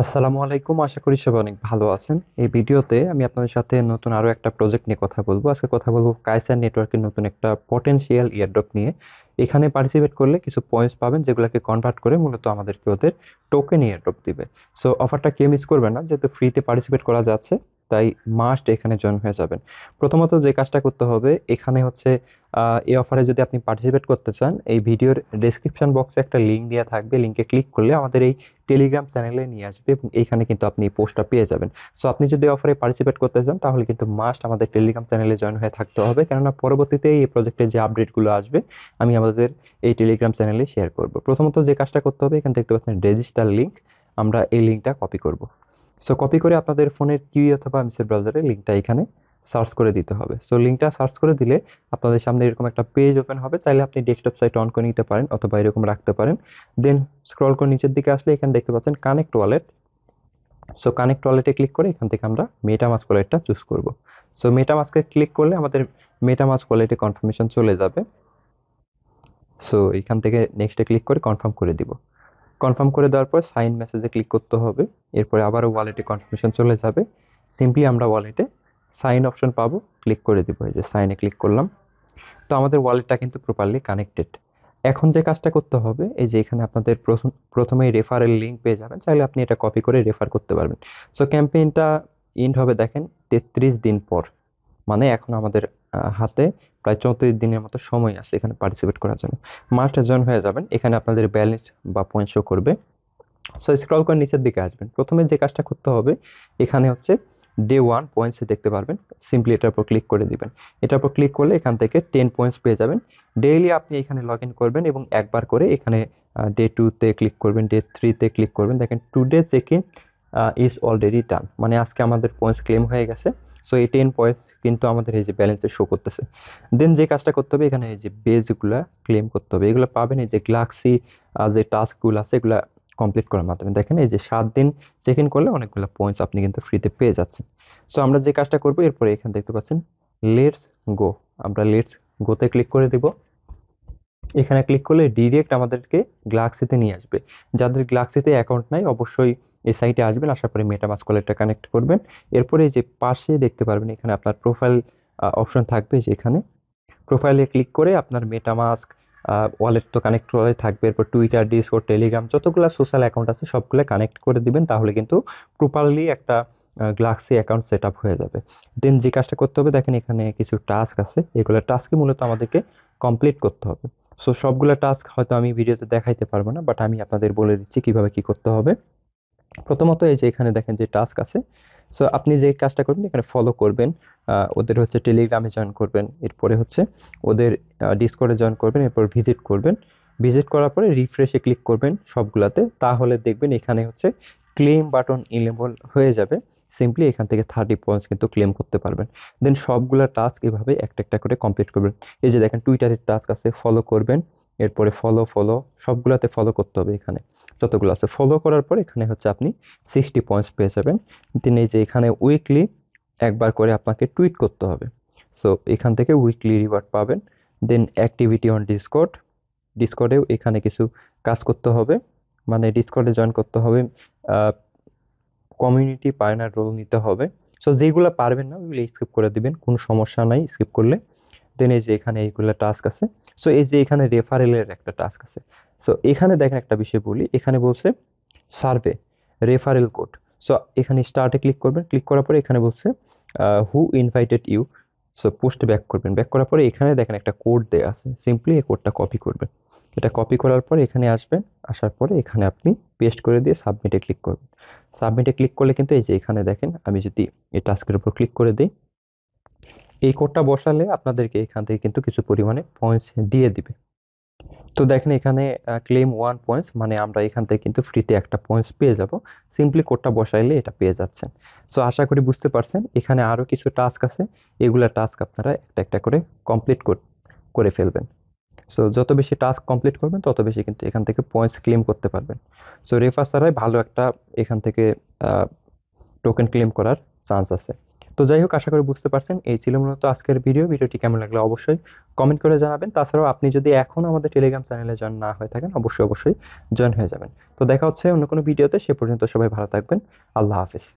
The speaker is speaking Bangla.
আসসালামু আলাইকুম, আশা করি সবাই অনেক ভালো আছেন। এই ভিডিওতে আমি আপনাদের সাথে নতুন আরো একটা প্রজেক্ট নিয়ে কথা বলবো। আজকে কথা বলবো কাইসার নেটওয়ার্কের নতুন একটা পটেনশিয়াল ইয়ারড্রপ নিয়ে। এখানে পার্টিসিপেট করলে কিছু পয়েন্টস পাবেন, যেগুলোকে কনভার্ট করে মূলত আমাদেরকে ওদের টোকেন ইয়ারড্রপ দিবে। সো অফারটা কেউ মিস করবেন না, যেহেতু ফ্রিতে পার্টিসিপেট করা যাচ্ছে, তাই মাস্ট এখানে জয়েন হয়ে যাবেন। প্রথমত যে কাজটা করতে হবে এখানে হচ্ছে, এই অফারে যদি আপনি পার্টিসিপেট করতে চান, এই ভিডিওর ডেসক্রিপশন বক্সে একটা লিঙ্ক দেওয়া থাকবে। লিঙ্কে ক্লিক করলে আমাদের এই টেলিগ্রাম চ্যানেলে নিয়ে আসবে এবং এইখানে কিন্তু আপনি পোস্টটা পেয়ে যাবেন। সো আপনি যদি অফারে পার্টিসিপেট করতে চান তাহলে কিন্তু মাস্ট আমাদের টেলিগ্রাম চ্যানেলে জয়েন হয়ে থাকতে হবে, কেননা পরবর্তীতে এই প্রজেক্টের যে আপডেটগুলো আসবে আমি আমাদের এই টেলিগ্রাম চ্যানেলে শেয়ার করব। প্রথমত যে কাজটা করতে হবে, এখানে দেখতে পাচ্ছেন রেজিস্টার লিঙ্ক, আমরা এই লিঙ্কটা কপি করব। সো কপি করে আপনাদের ফোনের কিউই অথবা এমসি ব্রাউজারে লিঙ্কটা এখানে সার্চ করে দিতে হবে। সো লিঙ্কটা সার্চ করে দিলে আপনাদের সামনে এরকম একটা পেজ ওপেন হবে। চাইলে আপনি ডেস্কটপ সাইট অন করে নিতে পারেন অথবা এরকম রাখতে পারেন। দেন স্ক্রল করে নিচের দিকে আসলে এখানে দেখতে পাচ্ছেন কানেক্ট ওয়ালেট। সো কানেক্ট ওয়ালেটে ক্লিক করে এখান থেকে আমরা মেটামাস্ক ওয়ালেটটা চুজ করব। সো মেটামাস্কে ক্লিক করলে আমাদের মেটামাস্ক ওয়ালেটে কনফার্মেশন চলে যাবে। সো এখান থেকে নেক্সটে ক্লিক করে কনফার্ম করে দিব। কনফার্ম করে দেওয়ার পর সাইন মেসেজে ক্লিক করতে হবে। এরপরে আবারও ওয়ালেটে কনফার্মেশন চলে যাবে। সিম্পলি আমরা ওয়ালেটে সাইন অপশন পাবো, ক্লিক করে দিব। এই যে সাইনে ক্লিক করলাম। তো আমাদের ওয়ালেটটা কিন্তু প্রপারলি কানেক্টেড। এখন যে কাজটা করতে হবে, এই যে এখানে আপনাদের প্রথমেই রেফারেল লিঙ্ক পেয়ে যাবেন, চাইলে আপনি এটা কপি করে রেফার করতে পারবেন। সো ক্যাম্পেইনটা এন্ড হবে দেখেন 33 দিন পর। মানে এখন আমাদের হাতে প্রায় 34 দিনের মতো সময় আছে এখানে পার্টিসিপেট করার জন্য। মাস্ট জয়েন হয়ে যাবেন। এখানে আপনাদের ব্যালেন্স বা পয়েন্ট শো করবে। সো স্ক্রল করে নিচের দিকে আসবেন। প্রথমে যে কাজটা করতে হবে, এখানে হচ্ছে ডে 1 পয়েন্টস দেখতে পারবেন। সিম্পলি এটার উপর ক্লিক করে দিবেন। এটার উপর ক্লিক করলে এখান থেকে 10 পয়েন্টস পেয়ে যাবেন। ডেইলি আপনি এখানে লগ ইন করবেন এবং একবার করে এখানে ডে 2-তে ক্লিক করবেন, ডে 3-তে ক্লিক করবেন। দেখেন today check in is already done, মানে আজকে আমাদের পয়েন্টস ক্লেম হয়ে গেছে। সো এই 10 পয়েন্টস কিন্তু আমাদের এই যে ব্যালেন্সে শো করতেছে। দেন যে কাজটা করতে হবে, এখানে এই যে বেজগুলা ক্লেম করতে হবে। এগুলো পাবেন এই যে গ্লাক্সি যে টাস্কগুলো আছে এগুলা কমপ্লিট করার মাধ্যমে। দেখেন এই যে 7 দিন চেক ইন করলে অনেকগুলো পয়েন্টস আপনি কিন্তু ফ্রিতে পেয়ে যাচ্ছেন। সো আমরা যে কাজটা করবো, এরপরে এখানে দেখতে পাচ্ছেন লেটস গো, আমরা লেটস গোতে ক্লিক করে দিব। এখানে ক্লিক করলে ডিরেক্ট আমাদেরকে গ্লাক্সিতে নিয়ে আসবে। যাদের গ্লাক্সিতে অ্যাকাউন্ট নাই অবশ্যই এই সাইটে আসবেন, আসার পরে মেটামাস্ক ওয়ালেটটা কানেক্ট করবেন। এরপরে এই যে পাশে দেখতে পারবেন এখানে আপনার প্রোফাইল অপশন থাকবে, যেখানে প্রোফাইলে ক্লিক করে আপনার মেটামাস্ক ওয়ালেট তো কানেক্ট করে থাকবে। এরপর টুইটার, ডিসকর্ড, টেলিগ্রাম যতগুলো সোশ্যাল অ্যাকাউন্ট আছে সবগুলো কানেক্ট করে দিবেন, তাহলে কিন্তু প্রপারলি একটা গ্লাক্সি অ্যাকাউন্ট সেট আপ হয়ে যাবে। দেন যে কাজটা করতে হবে, দেখেন এখানে কিছু টাস্ক আছে, এগুলো টাস্কই মূলত আমাদেরকে কমপ্লিট করতে হবে। সো সবগুলো টাস্ক হয়তো আমি ভিডিওতে দেখাইতে পারবো না, বাট আমি আপনাদের বলে দিচ্ছি কিভাবে কি করতে হবে। প্রথমত এই যে এখানে দেখেন যে টাস্ক আছে। সো আপনি যে কাজটা করবেন এখানে ফলো করবেন, ওদের হচ্ছে টেলিগ্রামে জয়েন করবেন, এরপরে হচ্ছে ওদের ডিসকর্ডে জয়েন করবেন, এরপর ভিজিট করবেন। ভিজিট করার পরে রিফ্রেশে ক্লিক করবেন সবগুলাতে, তাহলে দেখবেন এখানে হচ্ছে ক্লেম বাটন ইনেবল হয়ে যাবে। সিম্পলি এখান থেকে 30 পয়েন্টস কিন্তু ক্লেম করতে পারবেন। দেন সবগুলা টাস্ক এভাবে একটা একটা করে কমপ্লিট করবেন। এই যে দেখেন টুইটারের টাস্ক আছে, ফলো করবেন, এরপরে ফলো ফলো সবগুলাতে ফলো করতে হবে। এখানে যতগুলো আছে ফলো করার পর এখানে হচ্ছে আপনি 60 পয়েন্টস পেয়ে যাবেন। তিনি এই যে এখানে উইকলি একবার করে আপনাকে টুইট করতে হবে। সো এখান থেকে উইকলি রিওয়ার্ড পাবেন। দেন অ্যাক্টিভিটি অন ডিসকর্ড, ডিসকর্ডেও এখানে কিছু কাজ করতে হবে, মানে ডিসকর্ডে জয়েন করতে হবে, কমিউনিটি পার্টনার রোল নিতে হবে। সো যেগুলো পারবেন না ওইগুলো স্কিপ করে দিবেন, কোনো সমস্যা নাই স্কিপ করলে। দেন এই যে এখানে এইগুলো টাস্ক আছে। সো এই যে এখানে রেফারেলের একটা টাস্ক আছে। সো এখানে দেখেন একটা বিষয় বলি, এখানে বলছে সার্ভে রেফারেল কোড। সো এখানে স্টার্টে ক্লিক করবেন, ক্লিক করার পরে এখানে বলছে হু ইনভাইটেড ইউ। সো পোস্টে ব্যাক করবেন, ব্যাক করার পরে এখানে দেখেন একটা কোড দেওয়া আছে, সিম্পলি এই কোডটা কপি করবেন। এটা কপি করার পরে এখানে আসবেন, আসার পরে এখানে আপনি পেস্ট করে দিয়ে সাবমিটে ক্লিক করবেন। সাবমিটে ক্লিক করলে কিন্তু এই যে এখানে দেখেন, আমি যদি এই টাস্কের উপর ক্লিক করে দিই, এই কোডটা বসালে আপনাদেরকে এখান থেকে কিন্তু কিছু পরিমাণে পয়েন্টস দিয়ে দিবে। তো দেখেন এখানে ক্লেম 1 পয়েন্টস, মানে আমরা এখান থেকে কিন্তু ফ্রিতে একটা পয়েন্টস পেয়ে যাব। সিম্পলি কোডটা বসাইলে এটা পেয়ে যাচ্ছেন। সো আশা করি বুঝতে পারছেন। এখানে আরো কিছু টাস্ক আছে, এগুলা টাস্ক আপনারা একটা একটা করে কমপ্লিট করে ফেলবেন। সো যত বেশি টাস্ক কমপ্লিট করবেন তত বেশি কিন্তু এখান থেকে পয়েন্টস ক্লেম করতে পারবেন। সো রেফার ছাড়াই ভালো একটা এখান থেকে টোকেন ক্লেম করার চান্স আছে। তো যাই হোক, আশা করি বুঝতে পারছেন। এই ছিল মূলত আজকের ভিডিওটি কেমন লাগলো অবশ্যই কমেন্ট করে জানাবেন। তাছাড়াও আপনি যদি এখনো আমাদের টেলিগ্রাম চ্যানেলে জয়েন না হয়ে থাকেন, অবশ্যই অবশ্যই জয়েন হয়ে যাবেন। তো দেখা হচ্ছে অন্য কোনো ভিডিওতে, সে পর্যন্ত সবাই ভালো থাকবেন। আল্লাহ হাফেজ।